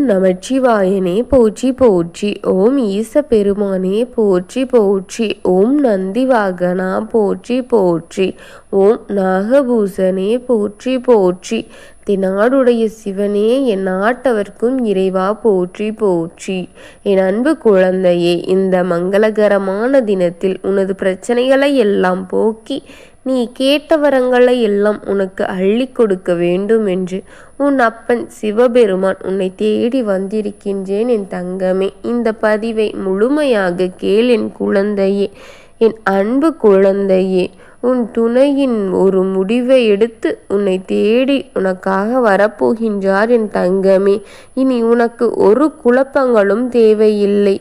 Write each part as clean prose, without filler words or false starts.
நமச்சிவாயனே போற்றி போற்றி. ஓம் ஈச பெருமானே போற்றி போற்றி. ஓம் நந்திவாகனா போற்றி போற்றி. ஓம் நாகபூசனே போற்றி போற்றி. தென்னாடுடைய சிவனே, என் நாட்டவர்க்கும் இறைவா போற்றி போற்றி. என் அன்பு குழந்தையே, இந்த மங்களகரமான தினத்தில் உனது பிரச்சனைகளை எல்லாம் போக்கி நீ கேட்ட வரங்களை எல்லாம் உனக்கு அள்ளி கொடுக்க வேண்டும் என்று உன் அப்பன் சிவபெருமான் உன்னை தேடி வந்திருக்கின்றேன் என் தங்கமே. இந்த பதிவை முழுமையாக கேள் என் குழந்தையே, என் அன்பு குழந்தையே. உன் துணையின் ஒரு முடிவை எடுத்து உன்னை தேடி உனக்காக வரப்போகின்றார் என் தங்கமே. இனி உனக்கு ஒரு குழப்பங்களும் தேவையில்லை.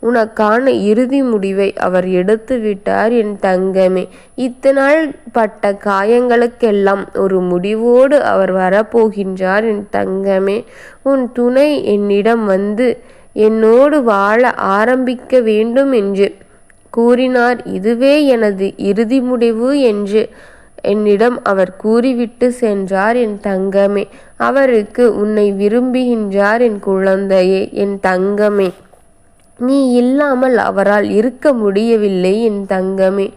உனக்கான இறுதி முடிவை அவர் எடுத்து விட்டார் என் தங்கமே. இத்தனால் பட்ட காயங்களுக்கெல்லாம் ஒரு முடிவோடு அவர் வரப்போகின்றார் என் தங்கமே. உன் துணை என்னிடம் வந்து என்னோடு வாழ ஆரம்பிக்க வேண்டும் என்று கூறினார். இதுவே எனது இறுதி முடிவு என்று என்னிடம் அவர் கூறிவிட்டு சென்றார் என் தங்கமே. அவருக்கு உன்னை விரும்புகின்றார் என் குழந்தையே, என் தங்கமே. நீ இல்லாமல் அவரால் இருக்க முடியவில்லை என் தங்கமே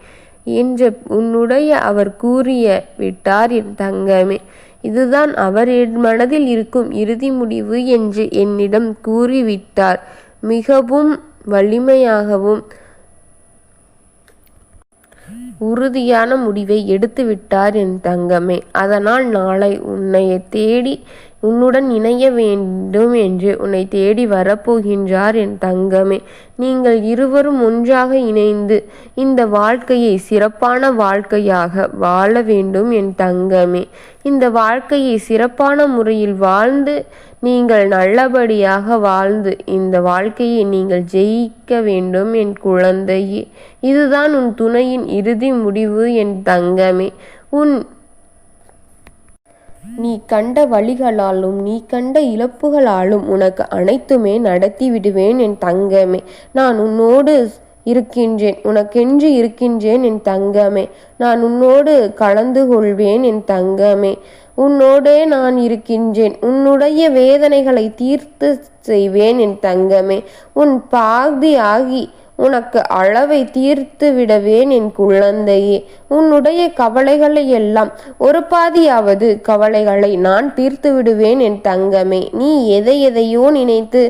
என்று உன்னுடைய அவர் கூறிய விட்டார் என் தங்கமே. இதுதான் அவர் என் மனதில் இருக்கும் இறுதி முடிவு என்று என்னிடம் கூறிவிட்டார். மிகவும் வலிமையாகவும் உறுதியான முடிவை எடுத்து விட்டார் என் தங்கமே. அதனால் நாளை உன்னை தேடி உன்னுடன் இணைய வேண்டும் என்று உன்னை தேடி வரப்போகின்றார் என் தங்கமே. நீங்கள் இருவரும் ஒன்றாக இணைந்து இந்த வாழ்க்கையை சிறப்பான வாழ்க்கையாக வாழ வேண்டும் என் தங்கமே. இந்த வாழ்க்கையை சிறப்பான முறையில் வாழ்ந்து நீங்கள் நல்லபடியாக வாழ்ந்து இந்த வாழ்க்கையை நீங்கள் ஜெயிக்க வேண்டும் என் குழந்தையே. இதுதான் உன் துணையின் இறுதி முடிவு என் தங்கமே. நீ கண்ட வழிகளாலும் நீ கண்ட இழப்புகளாலும் உனக்கு அனைத்துமே நடத்தி விடுவேன் என் தங்கமே. நான் உன்னோடு இருக்கின்றேன், உனக்கென்று இருக்கின்றேன் என் தங்கமே. நான் உன்னோடு கலந்து கொள்வேன் என் தங்கமே. உன்னோடே நான் இருக்கின்றேன். உன்னுடைய வேதனைகளை தீர்த்து செய்வேன் என் தங்கமே. உன் பாதி ஆகி உனக்கு அளவை தீர்த்து விடுவேன் என் குழந்தையே. உன்னுடைய கவலைகளை எல்லாம் ஒரு பாதியாவது கவலைகளை நான் தீர்த்து விடுவேன் என் தங்கமே. நீ எதையோ நினைத்து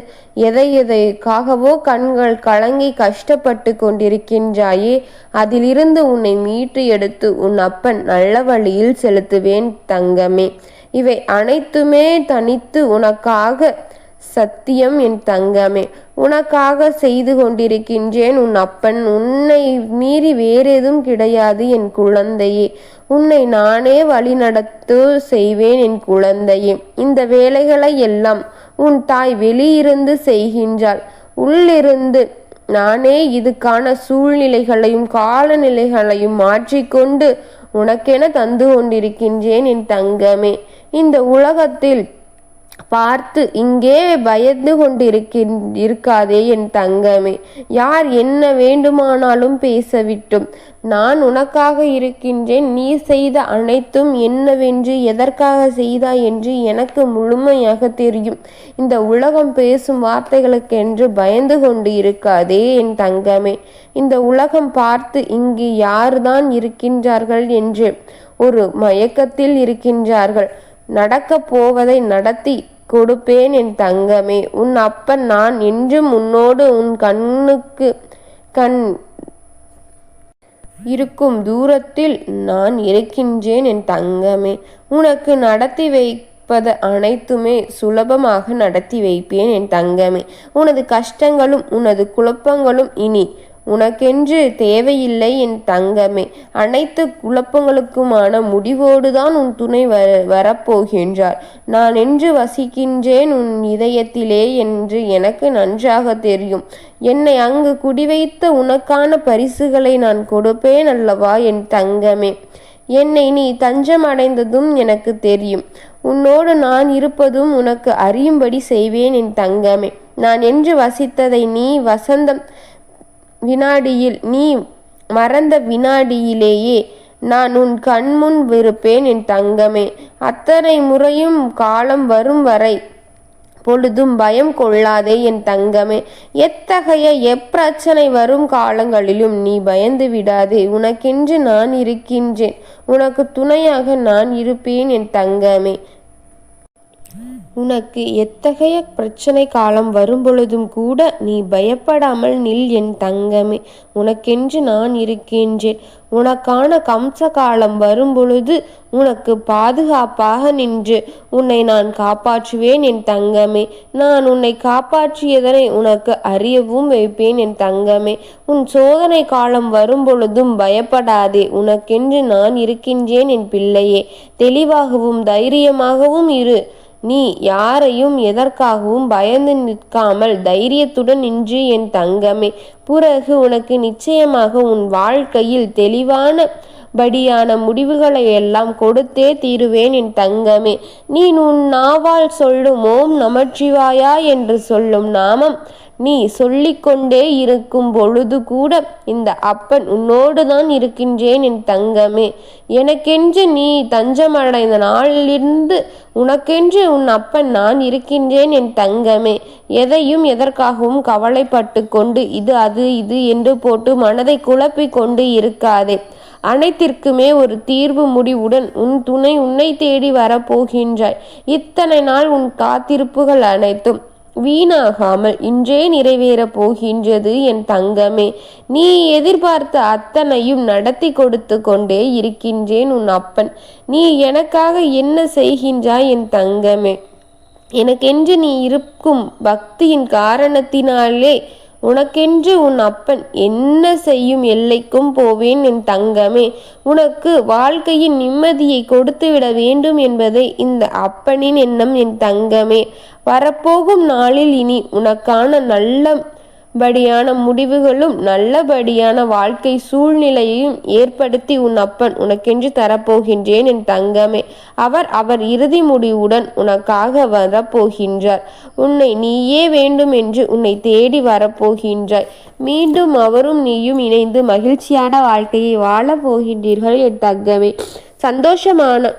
எதைக்காகவோ கண்கள் கலங்கி கஷ்டப்பட்டு கொண்டிருக்கின்றாயே, அதிலிருந்து உன்னை மீட்டு எடுத்து உன் அப்பன் நல்ல வழியில் செலுத்துவேன் தங்கமே. இவை அனைத்துமே தனித்து உனக்காக சத்தியம் என் தங்கமே. உனக்காக செய்து கொண்டிருக்கின்றேன் உன் அப்பன். உன்னை மீறி வேறெதும் கிடையாது என் குழந்தையே. உன்னை நானே வழிநடத்து செய்வேன் என் குழந்தையே. இந்த வேலைகளை எல்லாம் உன் தாய் வெளியிருந்து செய்கின்றாள். உள்ளிருந்து நானே இதுக்கான சூழ்நிலைகளையும் காலநிலைகளையும் மாற்றிக்கொண்டு உனக்கென தந்து கொண்டிருக்கின்றேன் என் தங்கமே. இந்த உலகத்தில் பார்த்து இங்கே பயந்து கொண்டிருக்காதே என் தங்கமே. யார் என்ன வேண்டுமானாலும் பேசவிட்டும் நான் உனக்காக இருக்கின்றேன். நீ செய்த அனைத்தும் என்னவென்று எதற்காக செய்தாய் என்று எனக்கு முழுமையாக தெரியும். இந்த உலகம் பேசும் வார்த்தைகளுக்கென்று பயந்து கொண்டு இருக்காதே என் தங்கமே. இந்த உலகம் பார்த்து இங்கு யார்தான் இருக்கின்றார்கள் என்று ஒரு மயக்கத்தில் இருக்கின்றார்கள். நடக்கப் போவதை நடத்தி கொடுப்பேன் என் தங்கமே. உன் அப்பன் நான் என்றும் உன்னோடு உன் கண்ணுக்கு கண் இருக்கும் தூரத்தில் நான் இருக்கின்றேன் என் தங்கமே. உனக்கு நடத்தி வைப்பது அனைத்துமே சுலபமாக நடத்தி வைப்பேன் என் தங்கமே. உனது கஷ்டங்களும் உனது குழப்பங்களும் இனி உனக்கென்று தேவையில்லை என் தங்கமே. அனைத்து குழப்பங்களுக்குமான முடிவோடுதான் உன் துணை வரப்போகின்றார். நான் என்று வசிக்கின்றேன் உன் இதயத்திலே என்று எனக்கு நன்றாக தெரியும். என்னை அங்கு குடிவைத்த உனக்கான பரிசுகளை நான் கொடுப்பேன் அல்லவா என் தங்கமே. என்னை நீ தஞ்சம் அடைந்ததும் எனக்கு தெரியும். உன்னோடு நான் இருப்பதும் உனக்கு அறியும்படி செய்வேன் என் தங்கமே. நான் என்று வசித்ததை நீ வசந்தம் வினாடியில் நீ மறந்த வினாடியிலேயே நான் உன் கண்முன் இருப்பேன் என் தங்கமே. அத்தனை முறையும் காலம் வரும் வரை பொழுதும் பயம் கொள்ளாதே என் தங்கமே. எத்தகைய எப்பிரச்சனை வரும் காலங்களிலும் நீ பயந்து விடாதே. உனக்கென்று நான் இருக்கின்றேன். உனக்கு துணையாக நான் இருப்பேன் என் தங்கமே. உனக்கு எத்தகைய பிரச்சனை காலம் வரும்பொழுதும் கூட நீ பயப்படாமல் நில் என் தங்கமே. உனக்கென்று நான் இருக்கின்றேன். உனக்கான கம்ச காலம் வரும்பொழுது உனக்கு பாதுகாப்பாக நின்று உன்னை நான் காப்பாற்றுவேன் என் தங்கமே. நான் உன்னை காப்பாற்றியதனை உனக்கு அறியவும் வைப்பேன் என் தங்கமே. உன் சோதனை காலம் வரும்பொழுதும் பயப்படாதே. உனக்கென்று நான் இருக்கின்றேன் என் பிள்ளையே. தெளிவாகவும் தைரியமாகவும் இரு. நீ யாரையும் எதற்காகவும் பயந்து நிற்காமல் தைரியத்துடன் நின்று என் தங்கமே. பிறகு உனக்கு நிச்சயமாக உன் வாழ்க்கையில் தெளிவான படியான முடிவுகளை எல்லாம் கொடுத்தே தீருவேன் என் தங்கமே. நீ உன் நாவால் சொல்லும் ஓம் நமச்சிவாயா என்று சொல்லும் நாமம் நீ சொல்லிக்கொண்டே இருக்கும் பொழுது கூட இந்த அப்பன் உன்னோடு தான் இருக்கின்றேன் என் தங்கமே. எனக்கென்று நீ தஞ்சமடைந்த நாளிலிருந்து உனக்கென்று உன் அப்பன் நான் இருக்கின்றேன் என் தங்கமே. எதையும் எதற்காகவும் கவலைப்பட்டு கொண்டு இது என்று போட்டு மனதை குழப்பிக் கொண்டு இருக்காதே. அனைத்திற்குமே ஒரு தீர்வு முடிவுடன் உன் துணை உன்னை தேடி வரப்போகின்றாய். இத்தனை நாள் உன் காத்திருப்புகள் அனைத்தும் வீணாகாமல் இன்றே நிறைவேறப் போகின்றது என் தங்கமே. நீ எதிர்பார்த்த அத்தனையும் நடத்தி கொடுத்து கொண்டே இருக்கின்றேன் உன் அப்பன். நீ எனக்காக என்ன செய்கின்றாய் என் தங்கமே? எனக்கென்று நீ இருக்கும் பக்தியின் காரணத்தினாலே உனக்கென்று உன் அப்பன் என்ன செய்யும் எல்லைக்கும் போவேன் என் தங்கமே. உனக்கு வாழ்க்கையின் நிம்மதியை கொடுத்துவிட வேண்டும் என்பதை இந்த அப்பனின் எண்ணம் என் தங்கமே. வரப்போகும் நாளில் இனி உனக்கான நல்லபடியான முடிவுகளும் நல்லபடியான வாழ்க்கை சூழ்நிலையையும் ஏற்படுத்தி உன் அப்பன் உனக்கென்று தரப்போகின்றேன் என் தங்கமே. அவர் இறுதி முடிவுடன் உனக்காக வரப்போகின்றார். உன்னை நீயே வேண்டும் என்று உன்னை தேடி வரப்போகின்றாய். மீண்டும் அவரும் நீயும் இணைந்து மகிழ்ச்சியான வாழ்க்கையை வாழப் போகின்றீர்கள் என் தங்கமே. சந்தோஷமான